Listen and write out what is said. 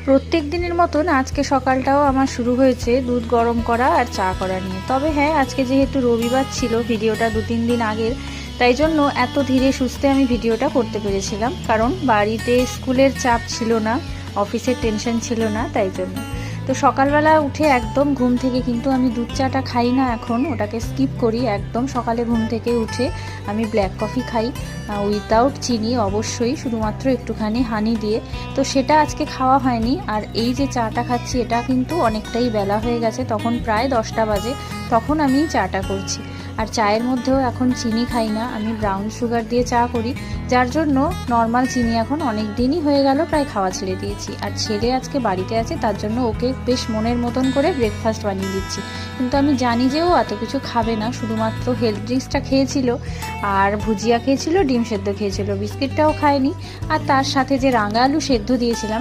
প্রত্যেক দিনের মতন আজকে সকালটাও আমার শুরু হয়েছে দুধ গরম করা আর চা করা নিয়ে। তবে হ্যাঁ, আজকে যেহেতু রবিবার ছিল, ভিডিওটা 2-3 দিন আগের, তাই জন্য এত ধীরে সুস্থে আমি ভিডিওটা করতে পেরেছিলাম, কারণ বাড়িতে স্কুলের চাপ ছিল না, অফিসের টেনশন ছিল না, তাই জন্য। তো সকালবেলা উঠে একদম ঘুম থেকে কিন্তু আমি দুধ চাটা খাই না, এখন ওটাকে স্কিপ করি। একদম সকালে ঘুম থেকে উঠে আমি ব্ল্যাক কফি খাই, উইদাউট চিনি অবশ্যই, শুধুমাত্র একটুখানি হানি দিয়ে। তো সেটা আজকে খাওয়া হয়নি। আর এই যে চাটা খাচ্ছি, এটা কিন্তু অনেকটাই বেলা হয়ে গেছে, তখন প্রায় 10টা বাজে, তখন আমি চাটা করছি। আর চায়ের মধ্যেও এখন চিনি খাই না, আমি ব্রাউন সুগার দিয়ে চা করি, যার জন্য নর্মাল চিনি এখন অনেক দিনই হয়ে গেল প্রায় খাওয়া ছেড়ে দিয়েছি। আর ছেলে আজকে বাড়িতে আছে, তার জন্য ওকে বেশ মনের মতন করে ব্রেকফাস্ট বানিয়ে দিচ্ছি। কিন্তু আমি জানি যে ও এত কিছু খাবে না, শুধুমাত্র হেলথ ড্রিঙ্কসটা খেয়েছিল আর ভুজিয়া খেয়েছিল, ডিম সেদ্ধ খেয়েছিল, বিস্কিটটাও খায়নি। আর তার সাথে যে রাঙা আলু সেদ্ধ দিয়েছিলাম